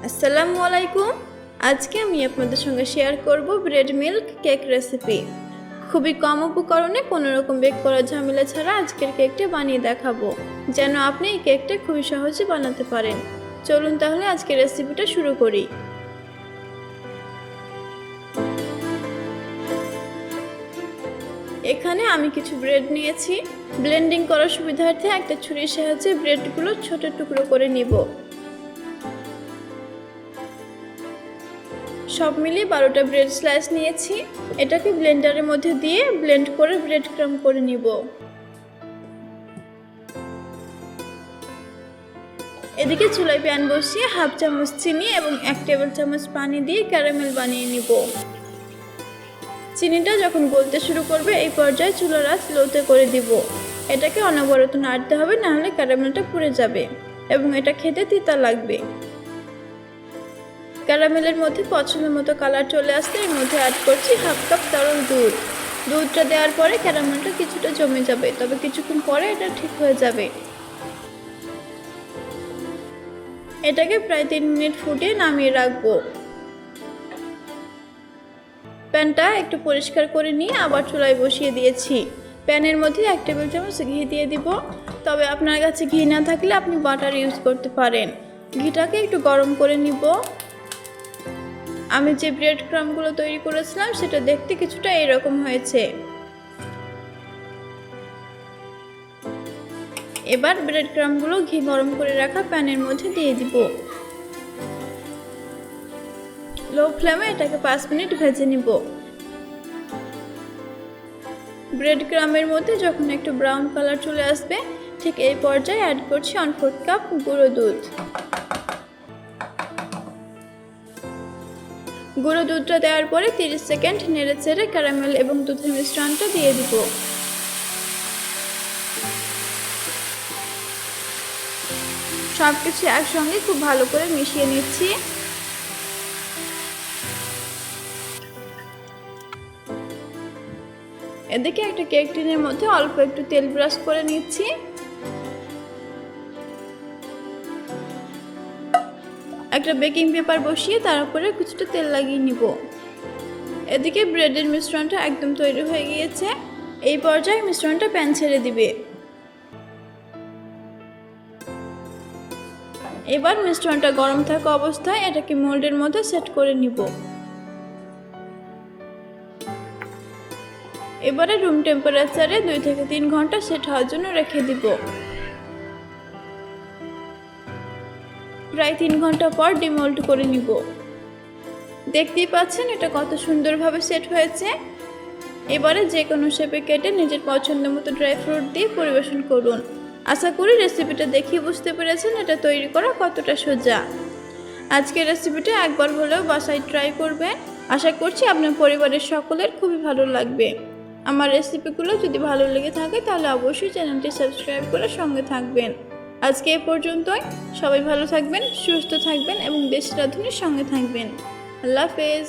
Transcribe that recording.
আসসালামু আলাইকুম। আজকে আমি আপনাদের সঙ্গে শেয়ার করব ব্রেড মিল্ক কেক রেসিপি। খুবই কম উপকরণে কোনো রকম বেক করার ঝামেলা ছাড়া আজকের কেকটা বানিয়ে দেখাবো, যেন আপনি এই কেকটা খুবই সহজে বানাতে পারেন। চলুন তাহলে আজকের রেসিপিটা শুরু করি। এখানে আমি কিছু ব্রেড নিয়েছি। ব্লেন্ডিং করার সুবিধার্থে একটা ছুরির সাহায্যে ব্রেডগুলো ছোট টুকরো করে নিব। সব মিলিয়ে 12টা ব্রেড স্লাইস নিয়েছি। এটাকে ব্লেন্ডারের মধ্যে দিয়ে ব্লেন্ড করে ব্রেড ক্রাম্ব করে নিব। এদিকে চুলায় প্যান বসিয়ে হাফ চামচ চিনি এবং 1 টেবিল চামচ পানি দিয়ে ক্যারামেল বানিয়ে নিব। চিনিটা যখন গলতে শুরু করবে এই পর্যায়ে চুলার আঁচ লোতে করে দিব। এটাকে অনবরত নাড়তে হবে, না হলে ক্যারামেলটা পুড়ে যাবে এবং এটা খেতে তিতা লাগবে। ক্যারামেলের মধ্যে পছন্দ মতো কালার চলে আসলে এর মধ্যে অ্যাড করছি হাফ কাপ তরল দুধ। দুধটা দেওয়ার পরে ক্যারামেলটা কিছুটা জমে যাবে, তবে কিছুক্ষণ পরে এটা ঠিক হয়ে যাবে। এটাকে প্রায় 3 মিনিট ফুটিয়ে নামিয়ে রাখবো। প্যানটা একটু পরিষ্কার করে নিয়ে আবার চুলায় বসিয়ে দিয়েছি। প্যানের মধ্যে 1 টেবিল চামচ ঘি দিয়ে দিব, তবে আপনার কাছে ঘি না থাকলে আপনি বাটার ইউজ করতে পারেন। ঘিটাকে একটু গরম করে নিব। আমি যে ব্রেড ক্রাম্বগুলো তৈরি করেছিলাম সেটা দেখতে কিছুটা এরকম হয়েছে। এবার ব্রেড ক্রাম্বগুলো ঘি গরম করে রাখা প্যানের মধ্যে দিয়ে দিব। লো ফ্লেমে এটাকে 5 মিনিট ভেজে নিব। ব্রেড ক্রাম্বের মধ্যে যখন একটু ব্রাউন কালার চলে আসবে ঠিক এই পর্যায়ে অ্যাড করছি 1/4 কাপ গুঁড়ো দুধ। গুঁড়ো দুধটা দেওয়ার পরে 30 সেকেন্ড নেড়ে চেড়ে ক্যারামেল এবং দুধের মিশ্রণটা দিয়ে দিব। সবকিছু একসঙ্গে খুব ভালো করে মিশিয়ে নিচ্ছি। এদিকে একটা কেক টিনের মধ্যে অল্প একটু তেল ব্রাশ করে নিচ্ছি। একটা বেকিং পেপার বসিয়ে তার উপরে কিছুটা তেল লাগিয়ে নিব। এদিকে ব্রেডের মিশ্রণটা একদম তৈরি হয়ে গিয়েছে। এই পর্যায়ে মিশ্রণটা প্যান ছেড়ে দিবে। এবার মিশ্রণটা গরম থাকা অবস্থায় এটাকে মোল্ডের মধ্যে সেট করে নিব। এবারে রুম টেম্পারেচারে 2 থেকে 3 ঘন্টা সেট হওয়ার জন্য রেখে দিব। প্রায় 3 ঘন্টা পর ডিমোল্ড করে নিব। দেখতেই পাচ্ছেন এটা কত সুন্দরভাবে সেট হয়েছে। এবারে যে কোনো শেপে কেটে নিজের পছন্দ মতো ড্রাই ফ্রুট দিয়ে পরিবেশন করুন। আশা করি রেসিপিটা দেখে বুঝতে পেরেছেন এটা তৈরি করা কতটা সোজা। আজকের রেসিপিটা একবার হলেও বাসায় ট্রাই করবেন। আশা করছি আপনার পরিবারের সকলের খুবই ভালো লাগবে। আমার রেসিপিগুলো যদি ভালো লেগে থাকে তাহলে অবশ্যই চ্যানেলটি সাবস্ক্রাইব করে সঙ্গে থাকবেন। আজকে এ পর্যন্তই। সবাই ভালো থাকবেন, সুস্থ থাকবেন এবং দেশি রাঁধুনির সঙ্গে থাকবেন। আল্লাহ হাফেজ।